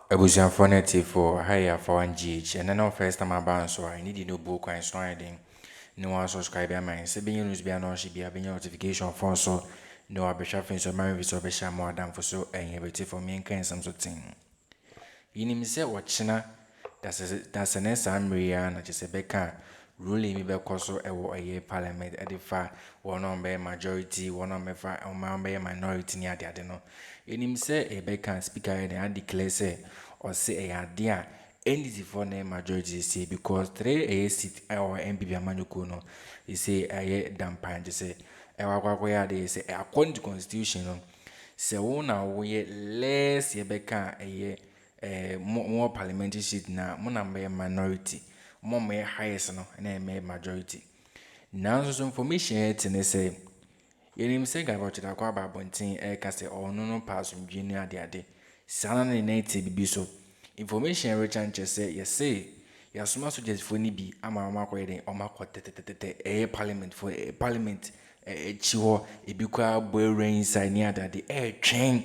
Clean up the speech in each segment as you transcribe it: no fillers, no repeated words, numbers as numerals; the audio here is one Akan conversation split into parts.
Ebusian Foneti for higher for 1GH, and then first time I bounce, so I need no book and sliding. No one subscriber, man. Sabine news be an she be a notification for so no abesha so marry with Obesha more than for so and you for me and can some sort of thing. You need me say what China that's an Samria, and just a becker ruling me because so a year parliament edify one on by majority, one on by minority near the adeno. You need me say a becker speaker and I declare say or say a idea. NDC for name majority say because 3 a seat or MPP Amanuko no, he say a dampan to say a they say according to constitution no, say una we less ye beka a more parliamentary seat na mona be minority more me highest no and me majority. Now so information it and say you say about the kwaba bontin e ka say or no pass from junior de sana ne native bi so information rich and say yes say ya suma suggest for ni bi ama ko yeden o ma ko tete parliament for parliament chiho e bi kwa boy rain inside near that the train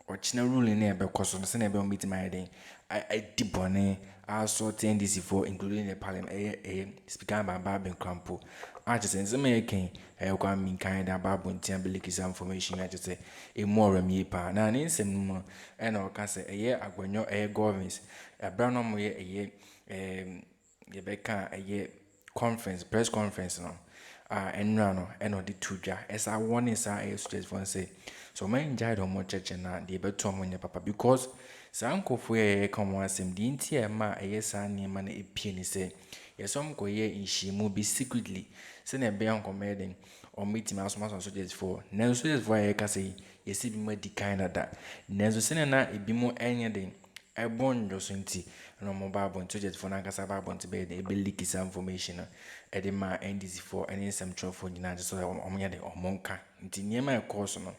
or china ruling ne be koso no se ne be meet my yeden I dibone I saw NDC for including the parliament speaker Baba Ben Crampo I just say me ken kwa min kind about bontia beliki some information I just say a more me pa na nsem no e na o ka say agwanyo governments brown no ye beka conference press conference no enra no e no de tudwa esa warning sa stress for say so man enjoy the more church na de beto mo nya papa because sankofo come one sem di ntia ma sa niema na epie ni say yesom koye inshimu bi secretly se na be ankomeden or meeting as much as soldiers for Newz soldiers for ka say yesi bi ma di kind that Newz se na ebi mo enye den ebon joso nti no mo ba bon soldiers for na ka sa ba bon to be dey leak some information e dey ma NDC for any some trofo nyina so omonya de omonka nti niema e course no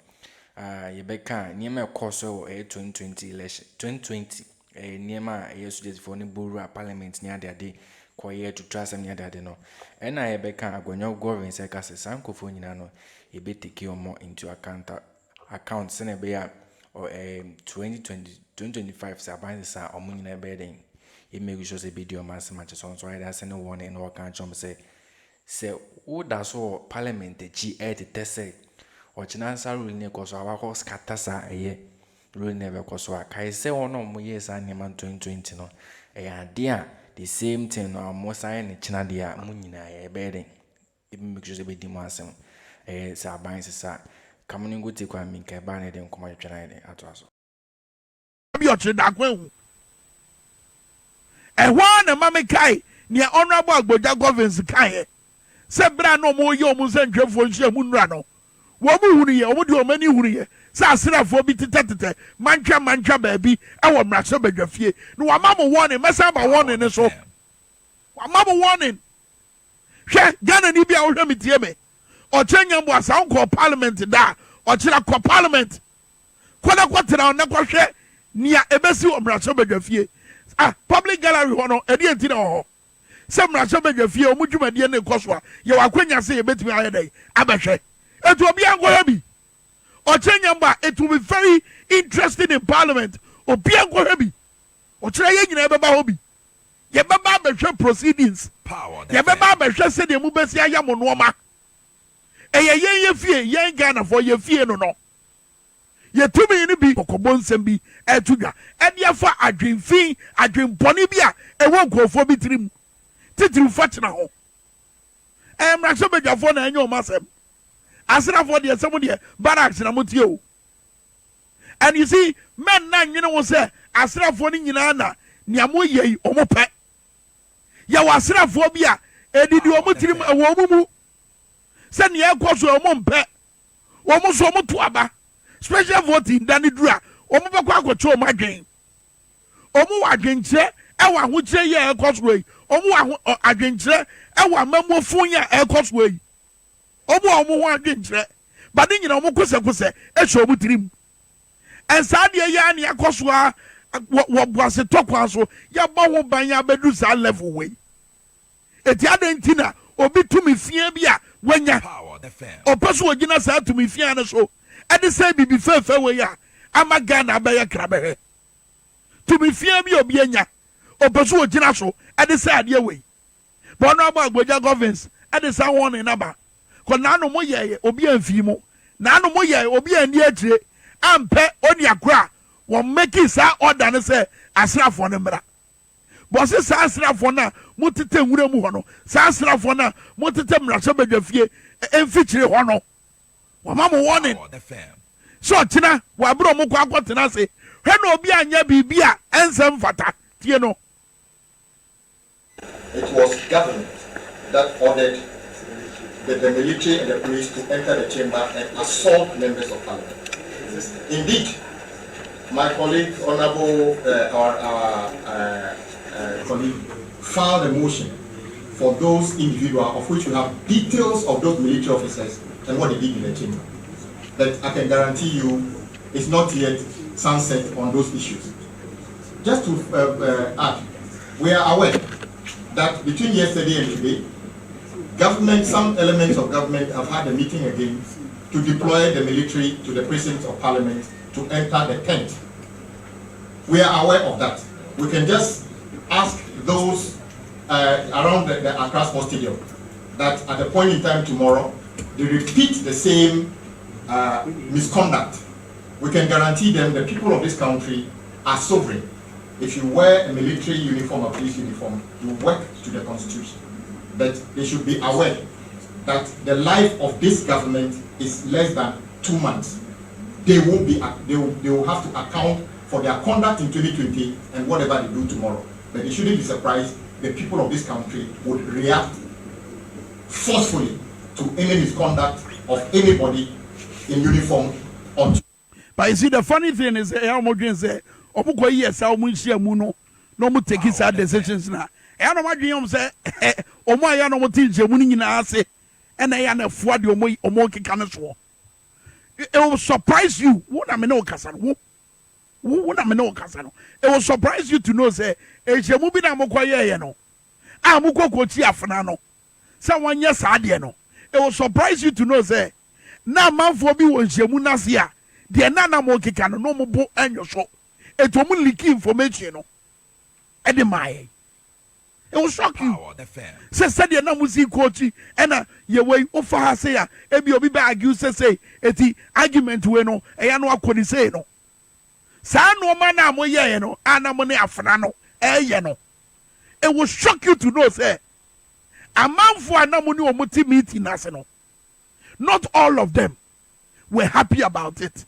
yebeka niema e course 2020 election 2020 niema soldiers for ni boru parliament ni ade koye to trust am near that no and I beka agwanyo government say ka se sankofo nyina no e be take more into account se na be ya or 2025 say ban say omo nyina be den e make sure say be the mass match so I that say no one in work can chom say who that so parliament chi te say o china sa rule ne ko so awako scatter sa rule never ko so kai say ono mo yes an 2020 no dia the same thing no mo sign ne china dia mo nyina e be den e make sure say be di mo asem sa ban sa kamuni go te kwa min kai ba ne den kuma twena den ato aso bi o da kwan na mama kai ne honorable agboja governance kai se bra no mo ye o mo se ntwefo nhia mu nura no wo mu hunu ye o mo de o mani hunu ye sa asrafo bi tete mantwa baabi e wo mraso badwafie no wa mama warning mesa ba warning ne so wa mama warning hwe Ghana ni bia wo hwe metie me o chenya mbo asa nko parliament da o chira ko parliament kwada kwatira na kwhwe nia ebesi wo mraso badwafie public gallery ho no edi enti na ho se mraso badwafie o mu dwumadie ne koso ye wa kwanya se ye betimi ayedai abehwe etu obi angoya bi Ochenya it will be very interesting in parliament. Obia go hebi. Ochira ye nyina beba hobi. Ye beba behwe proceedings. Ye beba behwe se de mu besi ayam nooma. Ye fie ye Ghana for ye fie no no. Ye tumi ni bi kokobon sem bi etudwa. E afa adwenfin, adwenponi bi a ewo nkofo bi tirim. Titiru fatena ho. Mraso bedwafo na enyo masem. Asra for the some the barracks na mutio. And you see, men na nyina wo say asra for ni nyina na nia mo yei omo pe. Ya wasra for bia edidi omo tirim ewo mumu. Se nia ekoso omo mpe. Omo so omo to aba. Special voting dani dura. Omo be kwa akwoche omo adwen. Omo wadwenche ewa hoche ye ekoso yi. Omo adwenche ewa mamofun ya ekoso yi. Omo ho adwenche but nyina omo kose ehwe omo tirim ensa de ya na yakoso a wo boase tokwa so ya ba ho ban ya bedu sa level we eti adentina obi tumi fie bia wanya opeso ogina sa tumi fie na so e de say bibi fefe we ya ama Ghana ba ya krabehe to be fear me obienya o peso o gina so e de say ade we but no about Agboja governance e de say one in aba ko na no mo ye obi anfi mu na no mo ye obi ani akire ampe oni akora won make sa order ne say asrafo ne mra but say sa asrafo na motete nwura mu ho no sa asrafo na motete mraso badwafie emfikyire ho no wama mo warning so tina wa bro mo kwa akotena se hwe na obi anya bibia ensem fata tie no. It was government that ordered the military and the police to enter the chamber and assault members of parliament. Indeed, my colleague, Honorable, our colleague, filed a motion for those individuals of which we have details of those military officers and what they did in the chamber. But I can guarantee you it's not yet sunset on those issues. Just to add, we are aware that between yesterday and today, government, some elements of government have had a meeting again to deploy the military to the precincts of parliament to enter the tent. We are aware of that. We can just ask those around the Accra Sports Stadium that at a point in time tomorrow, they repeat the same misconduct. We can guarantee them the people of this country are sovereign. If you wear a military uniform or police uniform, you work to the constitution. But they should be aware that the life of this government is less than 2 months. They will have to account for their conduct in 2020 and whatever they do tomorrow. But they shouldn't be surprised the people of this country would react forcefully to any misconduct of anybody in uniform. But you see, the funny thing is, say, Obuko yes, how much you no take his decisions now. I don't imagine say, oh my, I know what is your winning in our say, and I am a fraud your way or more can swore. It will surprise you. What I mean, no Casano. What I mean, no Casano. It will surprise you to know, say, it's a movie I'm quiet, no. I'm a Fanano. Someone yes, I know. It will surprise you to know, say, now man for me was Yamunasia. The Nana Moki can no more and your show. It will leak information. And the my. It will shock you. Say, said the Namusi coachy, and your way of Fahasea, and you'll be back. You say, it's the argument to no, and I know what say no. San no man, I'm a yano, and I'm a Fanano, yano. It will shock you to know, say, a man for a Namuni or multi meeting national. Not all of them were happy about it.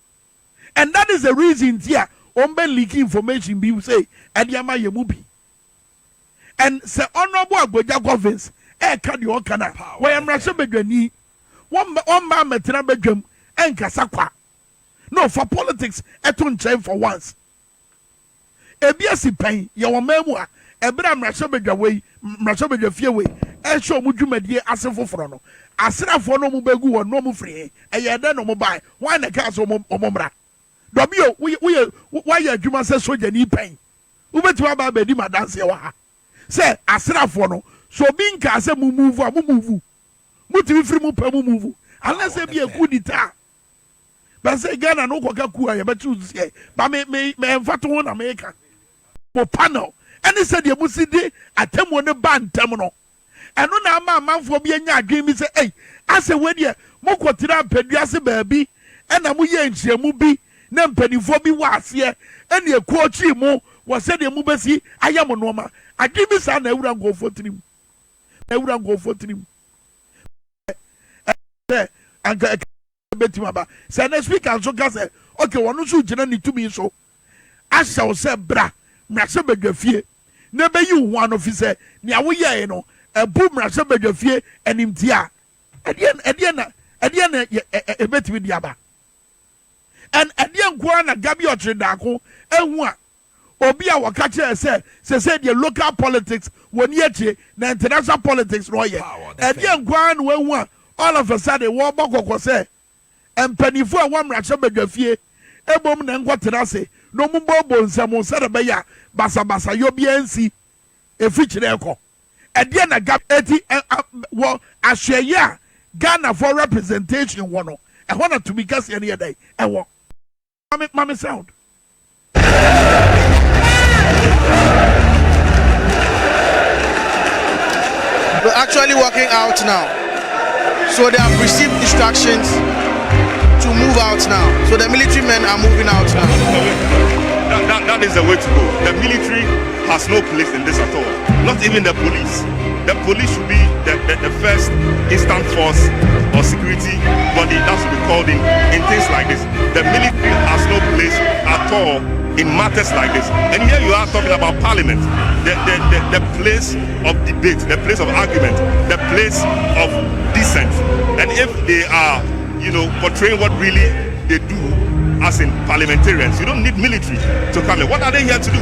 And that is the reason here, Ombe leaking information, be say, and Yama Yamubi. And say, Honorable Agboja governance, can you okana, where I'm Rasha Bedwani, one man Metina Bedrum, and Kasakwa. No, for politics, eton chain for once. Ebiasi pain, your memoir, Ebram Rasha Bedway, Rasha Bedway, and show Mujumedi Asafo Frono. Asra for no mubegu or no free, and you don't know buy why the castle or Mombra. Dobio, why your Juma says so you need pain. Ube to about Bedima dance your say Asra for no, so being Casa move, Muti free move, unless there be a good guitar. But say Ghana no Coca-Cola, but you say, but may fatu one America. For panel, and he said you must see a temple band terminal. And no man for being a game is hey, I say when you Mokotira Pediasi baby, and a muye mubi, nem penny for me was here, and your coach mo was said your mubesi, I am a norma. I give me son, I wouldn't go for him. I wouldn't go for him. And bet him about. Say next week I'll say, okay, one should generally to me so. I shall say, bra, Masabe de Fie. Never you one officer, near we know. A boom Rasha Bedfie and him tia. Adiana, a bet with Yaba. And Adian Guana Gabio Tredako, and one. Obia Wakacha said your local politics when yet the international politics lawyer. Adian Guan when one, all of a sudden, war Boko say, and penny for one Rasha Bedfie, a woman and what I say, no mumbo and some Sadabaya, Basa Yobiansi, a feature echo. And then I got 80 well, I share yeah, Ghana for representation one. I wanted to be Kesi any day. I want Mommy sound. We're actually working out now. So they have received instructions to move out now. So the military men are moving out now. That is the way to go. The military has no place in this at all. Not even the police. The police should be the first instant force or security body that should be called in things like this. The military has no place at all in matters like this. And here you are talking about parliament, the place of debate, the place of argument, the place of dissent. And if they are, portraying what really they do as in parliamentarians, you don't need military to come in. What are they here to do?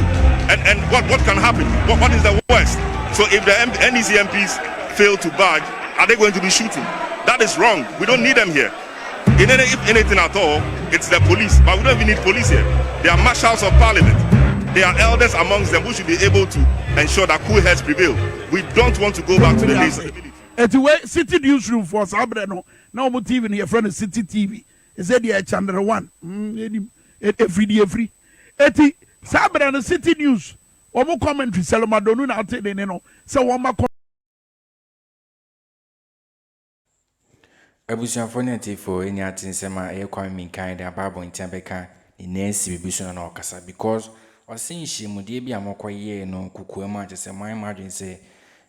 And what can happen? What is the worst? So if the NDC MPs fail to budge, are they going to be shooting? That is wrong. We don't need them here. If anything at all, it's the police. But we don't even need police here. They are marshals of parliament. They are elders amongst them who should be able to ensure that cool heads prevail. We don't want to go back to the days of the military. Anyway, City Newsroom for Sabreno. Now my TV in your friend City TV. Is that the channel 1? Every day free. Eti Sabreno City News. Omo commentary Salomadonu na ate de no. So wama abusuafo ne tifo eni atinsema ekwan minkan da babo ntiabeka ni nesi bibiso na okasa because osinshi mudie bi amokoye no kukuemu agese man madwin se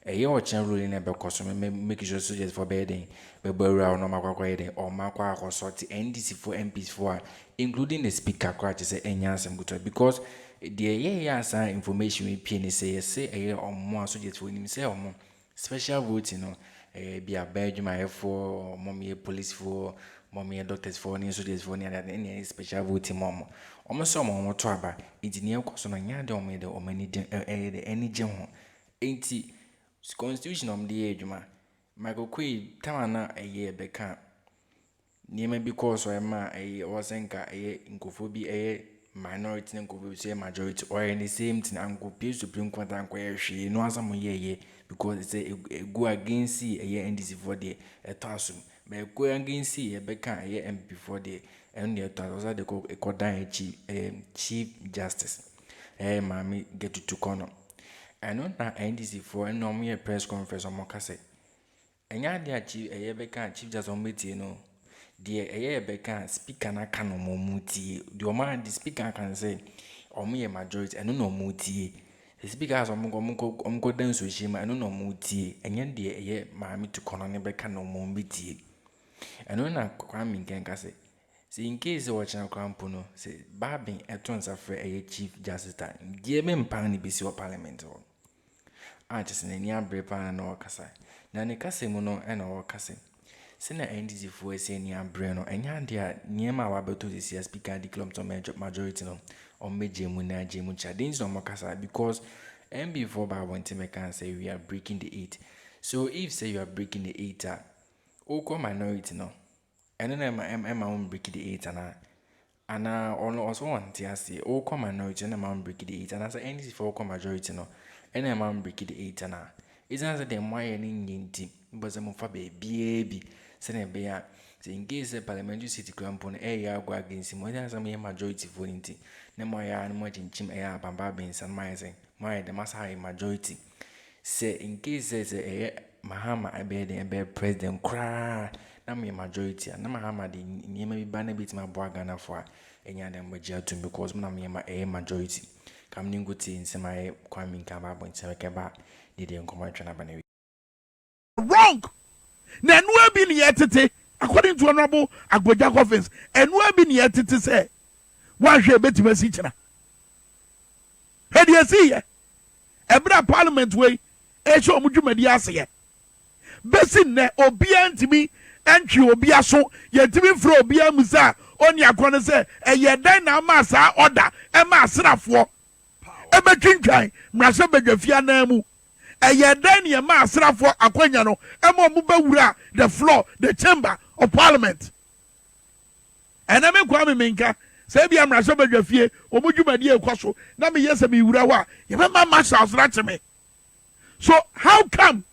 eye ochen rule na bekoso make sure soldiers for bedding bebawura no makwakoye de o makwa akosoti NDC for MPs for including the speaker kwat se enya asem guto because the ye asa information we pie ni say eye omo soldiers for nim say omo special voting no be a Belgium for mommy police for mommy doctors for any soldiers for any special voting mom almost some on what aba engineer cost on ya de made or many any gem 80 constitution of the age Michael Quay Tamana a year beka near me because or ma a wasenka a incophobia a minority and could say majority or any same thing and could be Supreme Court and query she no some ye because it's a go against see a year NDC for the a tassum but go against see a beka a year MP for the and the was the Kodan chief justice mammy get to corner and not NDC for a normal press conference on Mocase and ya dear chief a year beka chief justice on Betino dear a year beka speaker na cano muti the man the speaker can say or me a majority and no muti. The speaker has go dance with him, and no muti, and yet dear, ye, mammy to Conan Becca no more biti. And when I cramming can say, in case you watch a crampono, say, Barbing at once afraid a chief justice time, dear men panny be your parliament. I just in any brepan and our casa. Nanny Casimono and our cousin. Send a NDC for a senior breno, and yan dear near my waber to this year speaker declared to majority no. Or major muna jemucha dins no makasa because MB4 by one team can say we are breaking the 8. So if say you are breaking the 8 oko minority no and then I'm on breaking the 8 and also one tia say oko minority and I'm breaking the 8 and as NDC for oko majority no and I'm breaking the 8 isn't that them why any yinti but some of baby send a in case the parliamentary city crampon ya go against him whether some majority for inti no more ya no much in chim air bamba beans and my the mass high majority say in case says Mahama I be president cry na me majority na Mahama the near me banner bit my boy Ghana for enya dem to because na me a majority come ningo ti in my kwame kaba bon se keba did you come try na bana wrong na no be ni yetete according to honorable Agboja Coffins and no be ni yetete say wa hwe betima si kina he dey see ye ebra parliament way e show omudwumadi ase ye besin ne obia ntimi entwi obia so yentimi fro obia musa oni akone se eye dan na ma sa order e ma asrafo e betwintwan mrase badwafia na mu eye dan ne ma asrafo akwanya no e ma mu bawura the floor the chamber of parliament ena me kwa me menka se bia mrase badwafie omudwumadi ekwaso na me yese me wura wa ye ma marshals rat me. So how come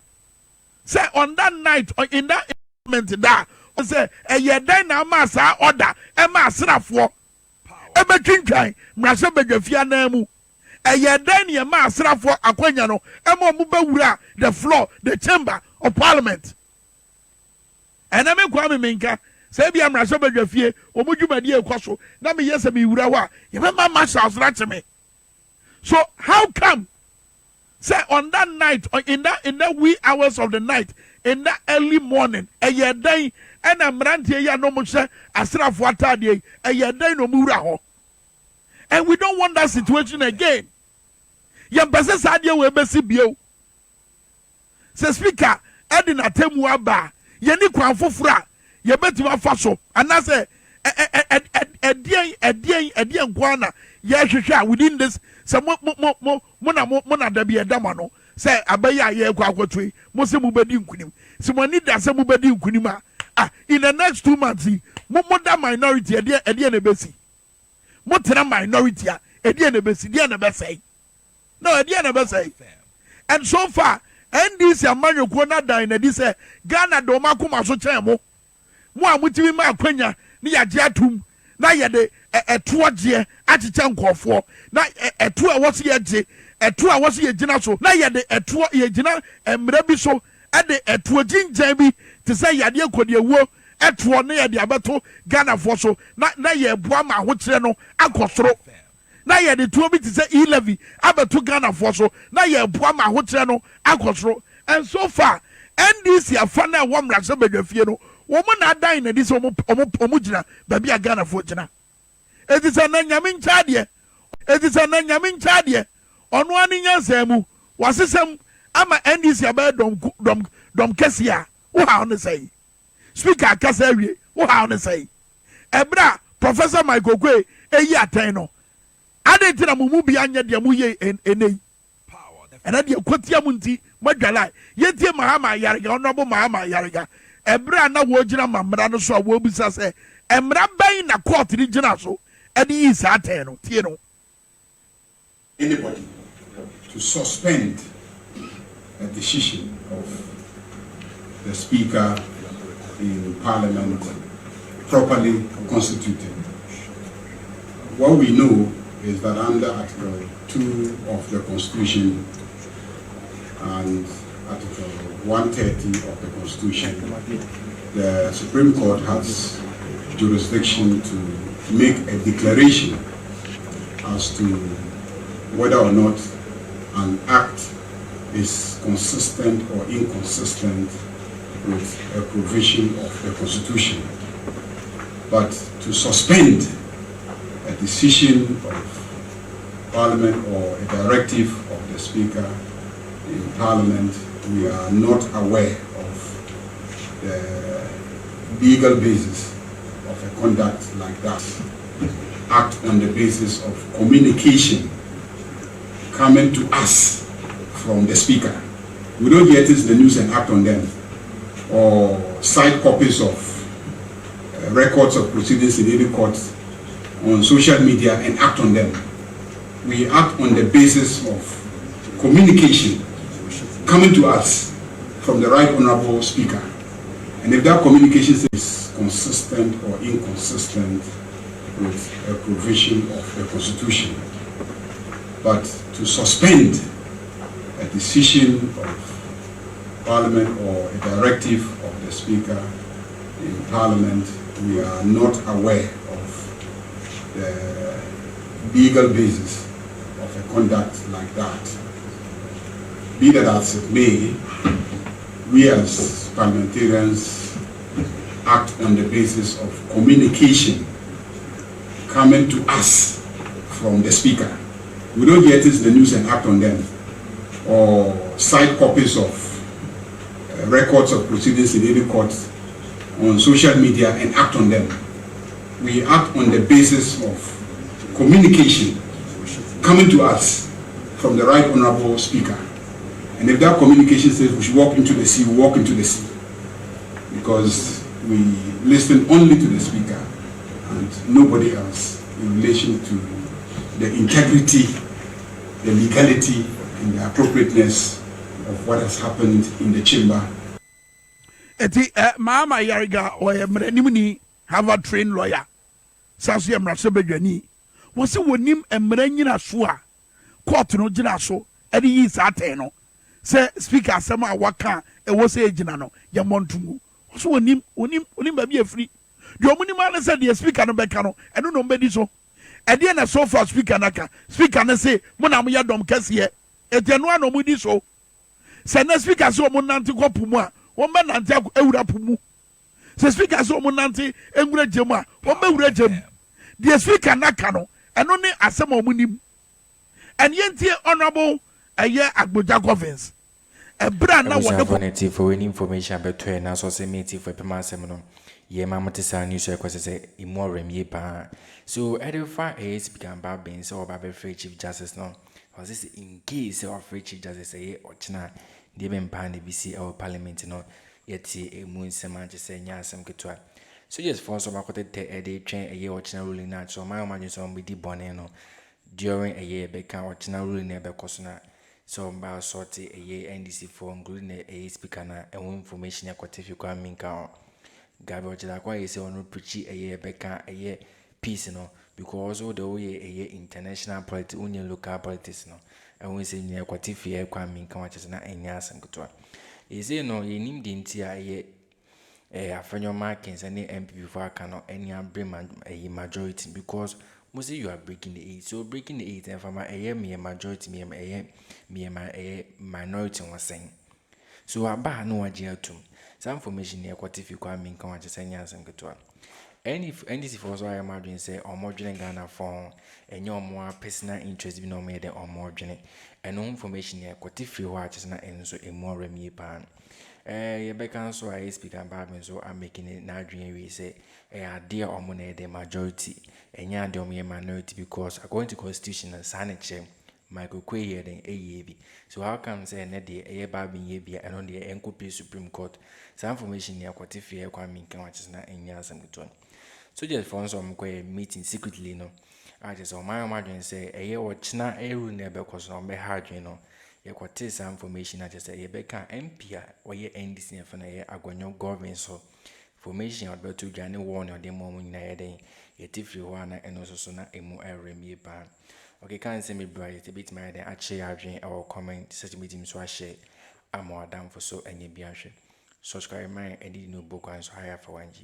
say on that night or in that moment that say eye dan na ma sa order e ma asrafo e betwintwan mrase badwafia na mu eye dan ne ma asrafo akwanya no e ma mu bawura the floor the chamber of Parliament. And I make Kwame Minka, say, be a Rasabella Fie, or would you, my dear Cosso? Now, me, yes, me, Urawa, you remember my house, right to me. So, how come, say, on that night, or in that wee hours of the night, in that early morning, a year day, and I'm ranting, ya no much, a strap water day, a year day no muraho. And we don't want that situation again. Yam Bessa Sadia will be CBO. Say, Speaker, Edina Temuaba. Yeni kwa fofra ye betima faso anase edien kwana ye hwehwe within this se mo na da bi edama no se abaya ye kwa kwotwe mo se mu bedi nkunim se mo ni da se mu bedi nkunim in the next 2 months mo da minority edien na besi mo tena minority edien na besi edien na besai no edien na besai and so far NDC amanyo kuona dan na di se Ghana do makoma so chen mo amutimi ma akwanya ni yagye atum na yede etoje achiche nkofo na eto a wose yegye eto a wose yegina so na yede eto yegina emre bi so ede eto ginjan bi te se yade akodi ewo eto na yede abeto Ghana fo so na ye boa ma hokyere no akosoro na ye de tuo bi ti say e-levy abeto Ghana for so na ye boa ma hokyere no akosoro and so far NDC afana wo mrase badwafie no wo mo na dan na di so omo gina ba bia Ghana for gina etisa na nyame nchade ono ani nyansa mu wasesem ama NDC abedom dom Kesi a wo ha on say speaker kasa wie wo ha on say ebra Professor Michael Kwe eyi atan no adentina mumu bi anya de mu ye enei ena de kwatia mu nti madwala yetie mahama yarega onobo mahama yarega ebra na wo gina mamra no so a wo bisa se emra ban na court ni gina so edi yi sa atan no tie no anybody to suspend a decision of the speaker in Parliament properly constituted. What we know is that under Article 2 of the Constitution and Article 130 of the Constitution, the Supreme Court has jurisdiction to make a declaration as to whether or not an act is consistent or inconsistent with a provision of the Constitution. But to suspend a decision of Parliament or a directive of the Speaker in Parliament, we are not aware of the legal basis of a conduct like that. Act on the basis of communication coming to us from the Speaker. We don't get the news and act on them, or cite copies of records of proceedings in any court on social media and act on them. We act on the basis of communication coming to us from the Right Honorable Speaker. And if that communication is consistent or inconsistent with a provision of the Constitution, but to suspend a decision of Parliament or a directive of the Speaker in Parliament, we are not aware of the legal basis of a conduct like that. Be that as it may, we as parliamentarians act on the basis of communication coming to us from the Speaker. We don't get the news and act on them, or cite copies of records of proceedings in any court on social media and act on them. We act on the basis of communication coming to us from the Right Honorable Speaker. And if that communication says we should walk into the sea, we walk into the sea. Because we listen only to the Speaker and nobody else in relation to the integrity, the legality, and the appropriateness of what has happened in the chamber. Eti Mama Yariga or Mrenimuni have a trained lawyer. Sasia Mrasabedani was a wonim and Mrenina Sua. Court no Jinaso, Eddie is Ateno. say speaker asɛm a waka ɛwɔ sɛ egyina no yɛ mɔntungu so onim baabi afiri deɛ ɔmo nim ana sɛ deɛ speaker no bɛka no ɛno na ɔmo bɛdi so ɛdeɛ na so far speaker naka speaker no say mo na mo yɛ dɔm kɛseɛ ɛdeɛ no ana ɔmo di so sɛ na speaker sɛ ɔmo nante kɔ po mu a wɔn bɛ nante awura po mu sɛ speaker sɛ ɔmo nante nwura gye mu a wɔn bɛ wura gye mu deɛ speaker naka no ɛno ne asɛm a ɔmo nim ɛniyɛ ntie honourable ɛyɛ agbogya governance ɛbra na wɔde for native for any information about na so say meeting for pema asɛm no ye ma mote sa news request say imorem ye pa so edify a speaker ba ben so oba be free chief justice no was this in case of free chief justice say ochina de be mpa na bisi our parliament no yeti emu nsema je say nya asɛm ketwa so just for so makote te de twen eye ochina ruling na so my imagine so be di bone no during a year beka ochina ruling na be kosona so mba sorti a NDC form including a speaker na information yakotifi kwa minka gabi ochida kwa yese onu preach a beka a peace no because all the way a international politics union local politics no and we say nya yakotifi kwa minka wache na enya asɛnkotwa yese no yenim de ntia a afenyo markings and MP before aka no enya bring a majority because mostly you are breaking the 8. So breaking the 8 and from a majority me minority was saying. So I buy no idea too. Some information here what if you come in come just say yes and go any NDC for so I imagine say or more joining Ghana for and your more personal interest be no made or more joining and no information here what if you watch is not and so a more remi pan. You becan so I speak about me so I'm making it now dream we say a dear or money the majority and ya do me a minority because according to constitution and sanity Michael Quay here then AAB. So how come say net the a baby ye be and on the NCP Supreme Court some information here what if you come in can watch not in years and good. So just for some meeting secretly no I just on my imagine say a year watch not a rule never because on be hard you know. Yekwate some information I just say yebeka MP or ye NDC for na ye agwanyo government so information about to Johnny warn or the moment na ye den yetifri wana and also so na emu remi pa okay can say me bright a bit my den actually adwen our comment such meeting so share am down for so any bianhwe subscribe my and no book and so higher for 1G